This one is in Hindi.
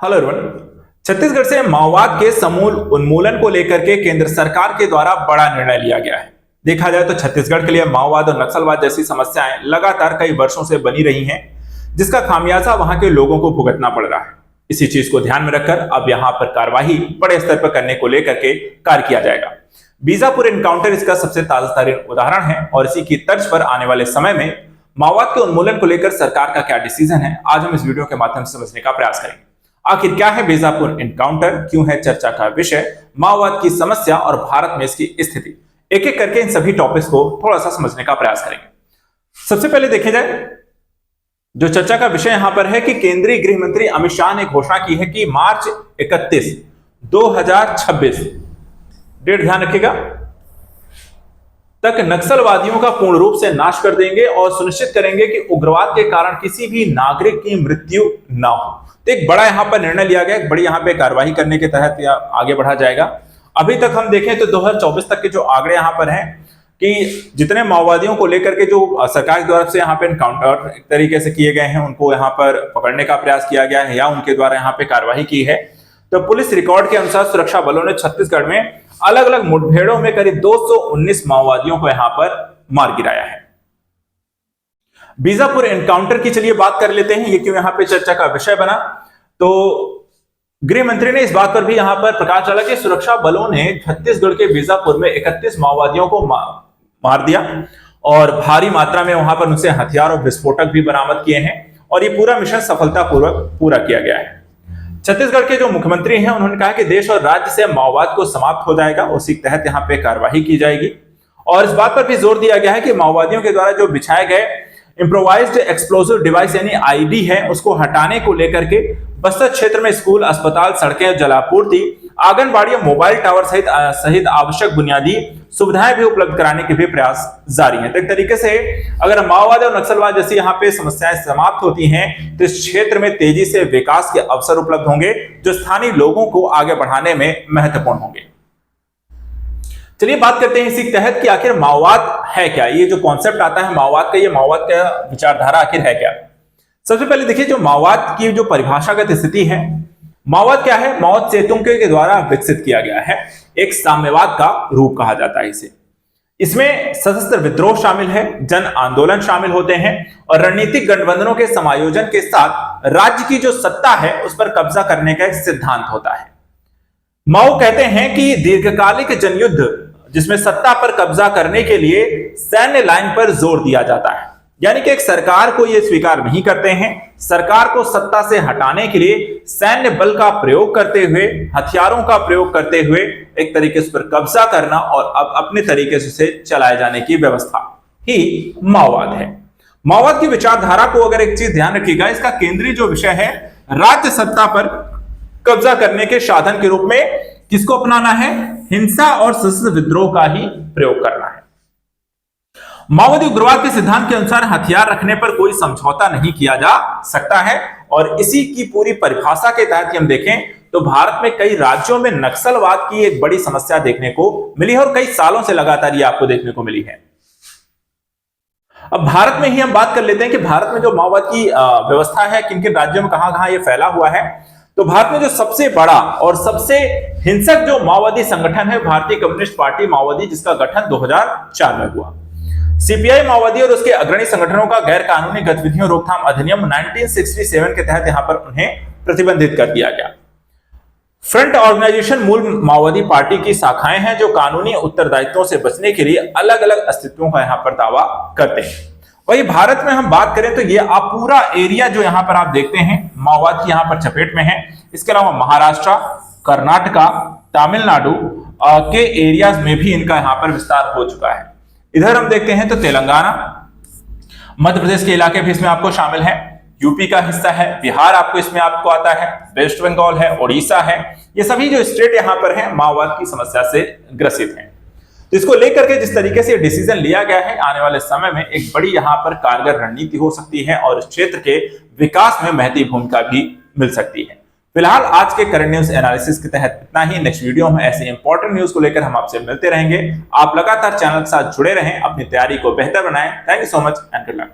Hello everyone. छत्तीसगढ़ से माओवाद के समूल उन्मूलन को लेकर के केंद्र सरकार के द्वारा बड़ा निर्णय लिया गया है। देखा जाए तो छत्तीसगढ़ के लिए माओवाद और नक्सलवाद जैसी समस्याएं लगातार कई वर्षों से बनी रही हैं, जिसका खामियाजा वहां के लोगों को भुगतना पड़ रहा है। इसी चीज को ध्यान में रखकर अब यहां पर कार्यवाही बड़े स्तर पर करने को लेकर के कार्य किया जाएगा। बीजापुर एनकाउंटर इसका सबसे ताजा तरीन उदाहरण है और इसी की तर्ज पर आने वाले समय में माओवाद के उन्मूलन को लेकर सरकार का क्या डिसीजन है, आज हम इस वीडियो के माध्यम से समझने का प्रयास करेंगे। आखिर क्या है बीजापुर एनकाउंटर, क्यों है चर्चा का विषय, माओवाद की समस्या और भारत में इसकी स्थिति, एक एक करके इन सभी टॉपिक्स को थोड़ा सा समझने का प्रयास करेंगे। सबसे पहले देखे जाए जो चर्चा का विषय यहां पर है कि केंद्रीय गृह मंत्री अमित शाह ने घोषणा की है कि मार्च 31, 2026 डेट ध्यान रखिएगा तक नक्सलवादियों का पूर्ण रूप से नाश कर देंगे और सुनिश्चित करेंगे कि उग्रवाद के कारण किसी भी नागरिक की मृत्यु न हो। तो एक बड़ा यहां पर निर्णय लिया गया, एक बड़ी यहां पे कार्रवाई करने के तहत आगे बढ़ा जाएगा। अभी तक हम देखें तो 2024 तक के जो आंकड़े यहां पर हैं कि जितने माओवादियों को लेकर के जो सरकार की तरफ से यहाँ पे एनकाउंटर एक तरीके से किए गए हैं, उनको यहाँ पर पकड़ने का प्रयास किया गया है या उनके द्वारा यहाँ पे कार्रवाई की है, तो पुलिस रिकॉर्ड के अनुसार सुरक्षा बलों ने छत्तीसगढ़ में अलग अलग मुठभेड़ों में करीब 219 माओवादियों को यहां पर मार गिराया है। बीजापुर एनकाउंटर की चलिए बात कर लेते हैं, ये क्यों यहां पे चर्चा का विषय बना। तो गृह मंत्री ने इस बात पर भी यहां पर प्रकाश डाला कि सुरक्षा बलों ने छत्तीसगढ़ के बीजापुर में 31 माओवादियों को मार दिया और भारी मात्रा में वहां पर उनसे हथियार और विस्फोटक भी बरामद किए हैं और ये पूरा मिशन सफलतापूर्वक पूरा किया गया है। छत्तीसगढ़ के जो मुख्यमंत्री हैं उन्होंने कहा कि देश और राज्य से माओवाद को समाप्त हो जाएगा, उसी के तहत यहां पे कार्यवाही की जाएगी और इस बात पर भी जोर दिया गया है कि माओवादियों के द्वारा जो बिछाए गए इंप्रोवाइज्ड एक्सप्लोसिव डिवाइस यानी आईडी है उसको हटाने को लेकर के बस्तर क्षेत्र में स्कूल, अस्पताल, सड़कें, जलापूर्ति, आंगनबाड़ी और मोबाइल टावर सहित आवश्यक बुनियादी सुविधाएं भी उपलब्ध कराने के भी प्रयास जारी हैं। तो एक तरीके से अगर माओवाद और नक्सलवाद जैसी यहाँ पे समस्याएं समाप्त होती हैं तो इस क्षेत्र में तेजी से विकास के अवसर उपलब्ध होंगे जो स्थानीय लोगों को आगे बढ़ाने में महत्वपूर्ण होंगे। चलिए बात करते हैं इसी के तहत कि आखिर माओवाद है क्या, ये जो कॉन्सेप्ट आता है माओवाद का, ये माओवाद का विचारधारा आखिर है क्या। सबसे पहले देखिए जो माओवाद की जो परिभाषागत स्थिति है, माओवाद क्या है, माओ सेतुंग के द्वारा विकसित किया गया है, एक साम्यवाद का रूप कहा जाता है इसे। इसमें सशस्त्र विद्रोह शामिल है, जन आंदोलन शामिल होते हैं और रणनीतिक गठबंधनों के समायोजन के साथ राज्य की जो सत्ता है उस पर कब्जा करने का एक सिद्धांत होता है। माओ कहते हैं कि दीर्घकालिक जनयुद्ध जिसमें सत्ता पर कब्जा करने के लिए सैन्य लाइन पर जोर दिया जाता है, यानी कि एक सरकार को ये स्वीकार नहीं करते हैं, सरकार को सत्ता से हटाने के लिए सैन्य बल का प्रयोग करते हुए, हथियारों का प्रयोग करते हुए एक तरीके से पर कब्जा करना और अब अपने तरीके से चलाए जाने की व्यवस्था ही माओवाद है। माओवाद की विचारधारा को अगर एक चीज ध्यान रखिएगा, इसका केंद्रीय जो विषय है राज्य सत्ता पर कब्जा करने के साधन के रूप में किसको अपनाना है, हिंसा और सशस्त्र विद्रोह का ही प्रयोग करना है। माओवादी उग्रवाद के सिद्धांत के अनुसार हथियार रखने पर कोई समझौता नहीं किया जा सकता है और इसी की पूरी परिभाषा के तहत हम देखें तो भारत में कई राज्यों में नक्सलवाद की एक बड़ी समस्या देखने को मिली है और कई सालों से लगातार ये आपको देखने को मिली है। अब भारत में ही हम बात कर लेते हैं कि भारत में जो माओवाद की व्यवस्था है, किन किन राज्यों में कहां कहां ये फैला हुआ है। तो भारत में जो सबसे बड़ा और सबसे हिंसक जो माओवादी संगठन है भारतीय कम्युनिस्ट पार्टी माओवादी, जिसका गठन 2004 में हुआ। सीपीआई माओवादी और उसके अग्रणी संगठनों का गैर कानूनी गतिविधियों रोकथाम अधिनियम 1967 के तहत यहां पर उन्हें प्रतिबंधित कर दिया गया। फ्रंट ऑर्गेनाइजेशन मूल माओवादी पार्टी की शाखाएं हैं जो कानूनी उत्तरदायित्वों से बचने के लिए अलग अलग अस्तित्वों का यहां पर दावा करते हैं। वही भारत में हम बात करें तो ये आप पूरा एरिया जो यहां पर आप देखते हैं माओवाद की यहां पर चपेट में है। इसके अलावा महाराष्ट्र, कर्नाटका, तमिलनाडु के एरियाज में भी इनका यहां पर विस्तार हो चुका है। इधर हम देखते हैं तो तेलंगाना, मध्य प्रदेश के इलाके भी इसमें आपको शामिल है, यूपी का हिस्सा है, बिहार आपको इसमें आपको आता है, वेस्ट बंगाल है, ओडिशा है, ये सभी जो स्टेट यहां पर हैं माओवाद की समस्या से ग्रसित हैं। तो इसको लेकर के जिस तरीके से डिसीजन लिया गया है, आने वाले समय में एक बड़ी यहां पर कारगर रणनीति हो सकती है और इस क्षेत्र के विकास में महती भूमिका भी मिल सकती है। फिलहाल आज के करंट न्यूज एनालिसिस के तहत इतना ही। नेक्स्ट वीडियो में ऐसे इंपॉर्टेंट न्यूज को लेकर हम आपसे मिलते रहेंगे। आप लगातार चैनल के साथ जुड़े रहें, अपनी तैयारी को बेहतर बनाएं। Thank you so much and good luck.